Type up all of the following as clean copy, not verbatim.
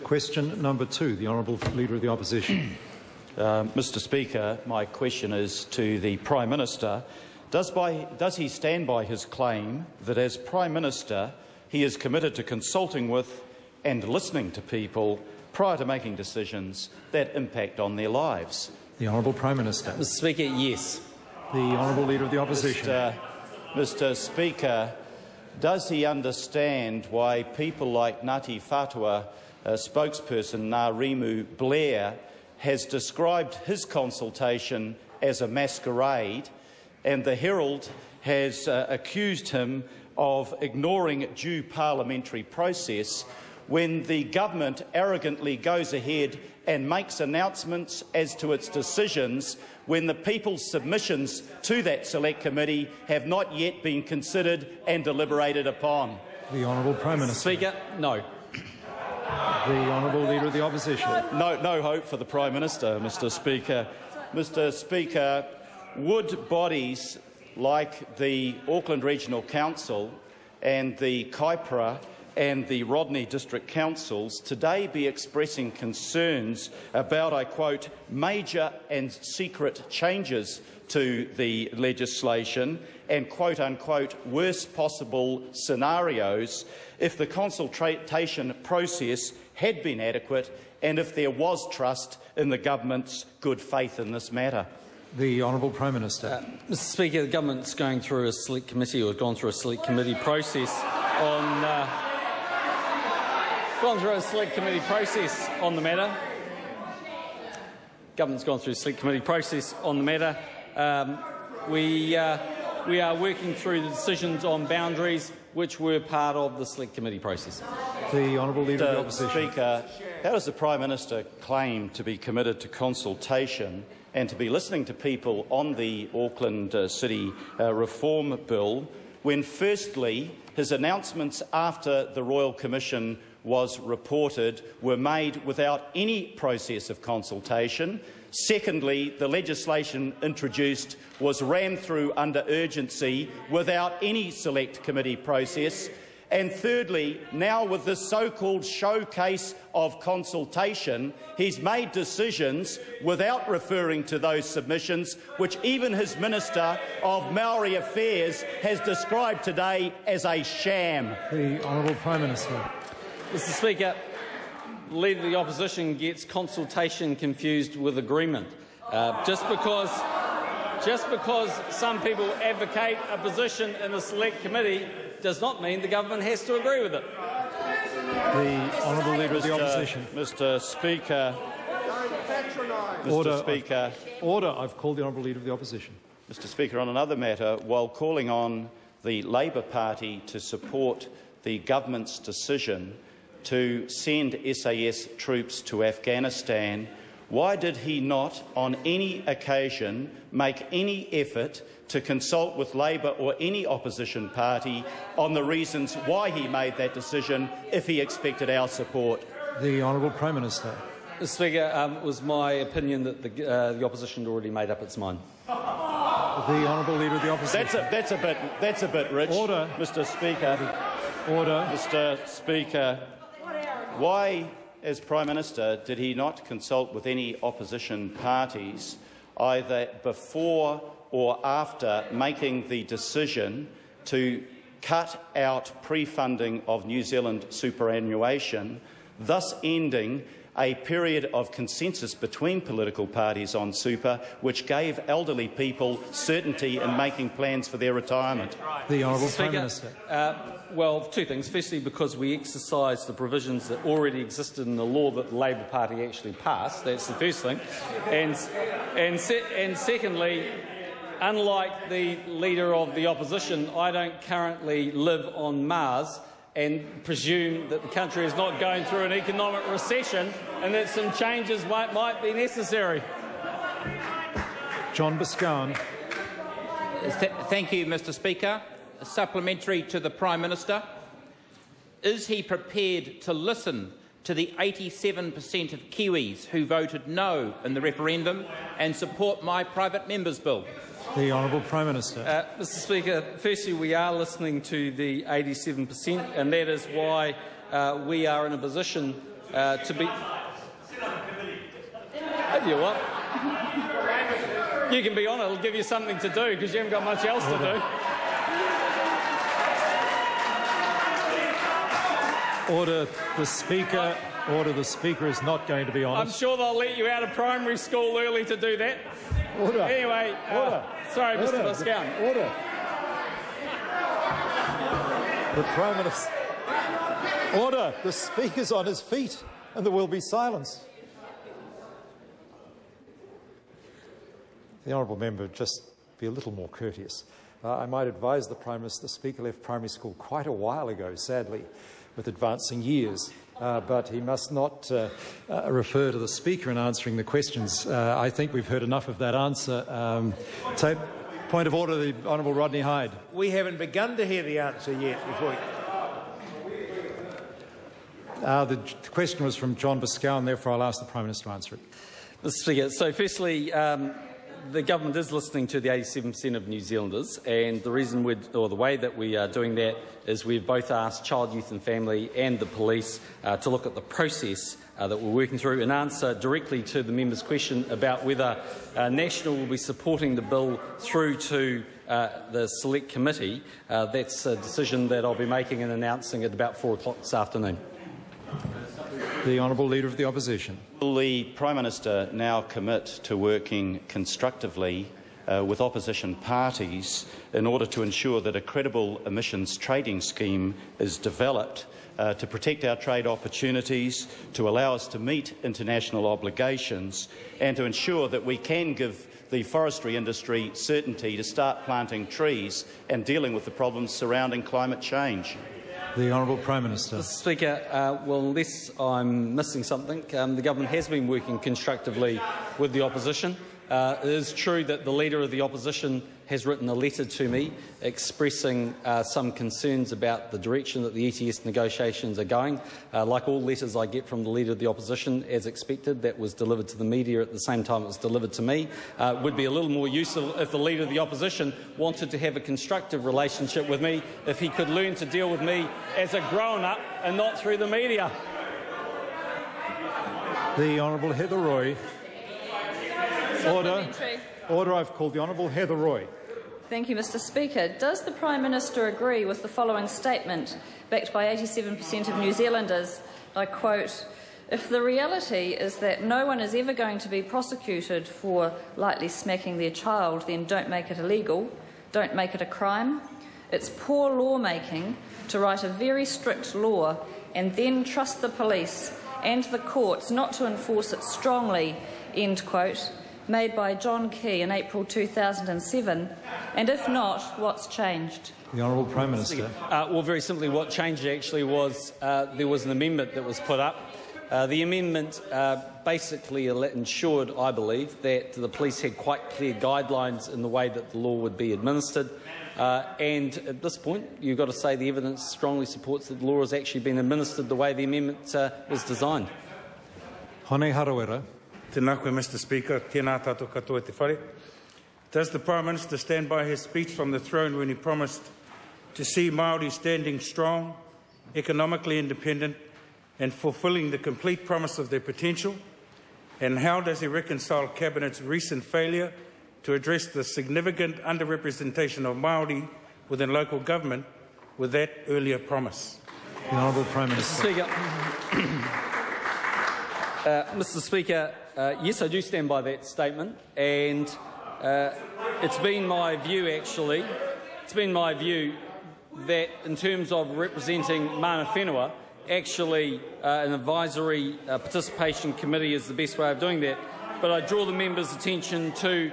Question number 2, the Honourable Leader of the Opposition. Mr Speaker, my question is to the Prime Minister. Does he stand by his claim that as Prime Minister he is committed to consulting with and listening to people prior to making decisions that impact on their lives? The Honourable Prime Minister. Mr Speaker, yes. The Honourable Leader of the Opposition. Mr Speaker, does he understand why people like NgātiWhātua spokesperson Ngarimu Blair has described his consultation as a masquerade, and the Herald has accused him of ignoring due parliamentary process when the government arrogantly goes ahead and makes announcements as to its decisions when the people's submissions to that select committee have not yet been considered and deliberated upon? The Honourable Prime Minister. Speaker, no. The Honourable Leader of the Opposition. No hope for the Prime Minister, Mr Speaker. Mr Speaker, would bodies like the Auckland Regional Council and the Kaipara and the Rodney District Councils today be expressing concerns about, I quote, major and secret changes to the legislation and, quote-unquote, worst possible scenarios if the consultation process had been adequate and if there was trust in the government's good faith in this matter? The Honourable Prime Minister. Mr Speaker, the government's going through a select committee, or has gone through a select committee process on the matter. Government's gone through a select committee process on the matter. We are working through the decisions on boundaries which were part of the select committee process. The Honourable Leader of the Opposition. Speaker, how does the Prime Minister claim to be committed to consultation and to be listening to people on the Auckland City Reform Bill when, firstly, his announcements after the Royal Commission was reported were made without any process of consultation? Secondly, the legislation introduced was rammed through under urgency without any select committee process. And thirdly, now with this so-called showcase of consultation, he's made decisions without referring to those submissions, which even his Minister of Maori Affairs has described today as a sham. The Honourable Prime Minister. Mr Speaker, the Leader of the Opposition gets consultation confused with agreement. Just because some people advocate a position in the select committee does not mean the government has to agree with it. The Honourable Leader of the Opposition. Mr Speaker. Order. Mr Speaker. Order. I've called the Honourable Leader of the Opposition. Mr Speaker, on another matter, while calling on the Labor Party to support the government's decision to send SAS troops to Afghanistan, why did he not on any occasion make any effort to consult with Labor or any opposition party on the reasons why he made that decision if he expected our support? The Honourable Prime Minister. Mr Speaker, it was my opinion that the opposition had already made up its mind. The Honourable Leader of the Opposition. That's a bit rich. Order. Mr Speaker. Order. Mr Speaker. Why, as Prime Minister, did he not consult with any opposition parties either before or after making the decision to cut out pre-funding of New Zealand superannuation, thus ending a period of consensus between political parties on super, which gave elderly people certainty in making plans for their retirement? The Honourable Prime Minister. Well, two things. Firstly, because we exercised the provisions that already existed in the law that the Labor Party actually passed. That's the first thing. And secondly, unlike the Leader of the Opposition, I don't currently live on Mars and presume that the country is not going through an economic recession and that some changes might be necessary. John Biscan. Thank you, Mr Speaker. A supplementary to the Prime Minister. Is he prepared to listen to the 87% of Kiwis who voted no in the referendum and support my private member's bill? The Honourable Prime Minister. Mr Speaker, firstly, we are listening to the 87%, and that is why we are in a position to be... If you want. You can be on it. It'll give you something to do because you haven't got much else to do. Order. The Speaker. Order. The Speaker is not going to be on it. I'm sure they'll let you out of primary school early to do that. Order. Anyway, sorry, Order. Mr. Viscount. Order. The Prime Minister. Order. The Speaker's on his feet, and there will be silence. The honourable member just be a little more courteous. I might advise the Prime Minister, the Speaker left primary school quite a while ago, sadly, with advancing years. But he must not refer to the Speaker in answering the questions. I think we've heard enough of that answer. Point of order, the Honourable Rodney Hyde. We haven't begun to hear the answer yet. The question was from John Biscow, and therefore I'll ask the Prime Minister to answer it. Mr. Speaker, so firstly, the government is listening to the 87% of New Zealanders, and the reason the way that we are doing that is we've both asked Child, Youth and Family and the police to look at the process that we're working through and answer directly to the member's question about whether National will be supporting the bill through to the Select Committee. That's a decision that I'll be making and announcing at about 4 o'clock this afternoon. The Honourable Leader of the Opposition. Will the Prime Minister now commit to working constructively with opposition parties in order to ensure that a credible emissions trading scheme is developed to protect our trade opportunities, to allow us to meet international obligations and to ensure that we can give the forestry industry certainty to start planting trees and dealing with the problems surrounding climate change? The Honourable Prime Minister. Mr. Speaker, well, unless I'm missing something, the government has been working constructively with the opposition. It is true that the Leader of the Opposition has written a letter to me expressing some concerns about the direction that the ETS negotiations are going. Like all letters I get from the Leader of the Opposition, as expected, that was delivered to the media at the same time it was delivered to me. It would be a little more useful if the Leader of the Opposition wanted to have a constructive relationship with me, if he could learn to deal with me as a grown-up and not through the media. The Honourable Heather Roy. Order. Order. I've called the Honourable Heather Roy. Thank you, Mr. Speaker. Does the Prime Minister agree with the following statement, backed by 87% of New Zealanders? I quote, "If the reality is that no one is ever going to be prosecuted for lightly smacking their child, then don't make it illegal, don't make it a crime. It's poor lawmaking to write a very strict law and then trust the police and the courts not to enforce it strongly," end quote, made by John Key in April 2007, and if not, what's changed? The Honourable Prime Minister. Well, very simply, what changed actually was there was an amendment that was put up. The amendment basically ensured, I believe, that the police had quite clear guidelines in the way that the law would be administered. And at this point, you've got to say the evidence strongly supports that the law has actually been administered the way the amendment was designed. Hone Harawera. Tēnā koe, Mr. Speaker. Tēnā tātou katoa te whare. Does the Prime Minister stand by his speech from the throne when he promised to see Māori standing strong, economically independent and fulfilling the complete promise of their potential? And how does he reconcile Cabinet's recent failure to address the significant underrepresentation of Māori within local government with that earlier promise? The Honourable Prime Minister. Mr. Speaker, yes, I do stand by that statement, and it's been my view, actually, that in terms of representing Mana Whenua, actually an advisory participation committee is the best way of doing that. But I draw the members' attention to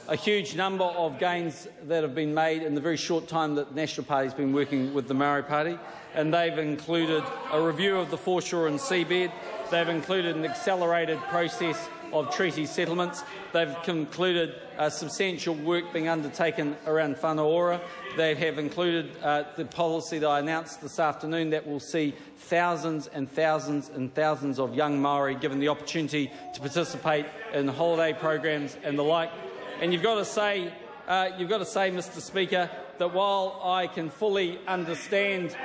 a huge number of gains that have been made in the very short time that the National Party has been working with the Maori Party, and they've included a review of the foreshore and seabed. They've included an accelerated process of treaty settlements. They've concluded substantial work being undertaken around whanaora. They have included the policy that I announced this afternoon that will see thousands and thousands and thousands of young Māori given the opportunity to participate in holiday programs and the like. And you've got to say, Mr. Speaker, that while I can fully understand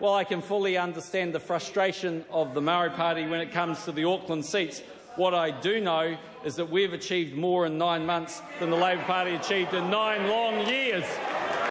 while I can fully understand the frustration of the Maori Party when it comes to the Auckland seats, what I do know is that we've achieved more in 9 months than the Labour Party achieved in 9 long years.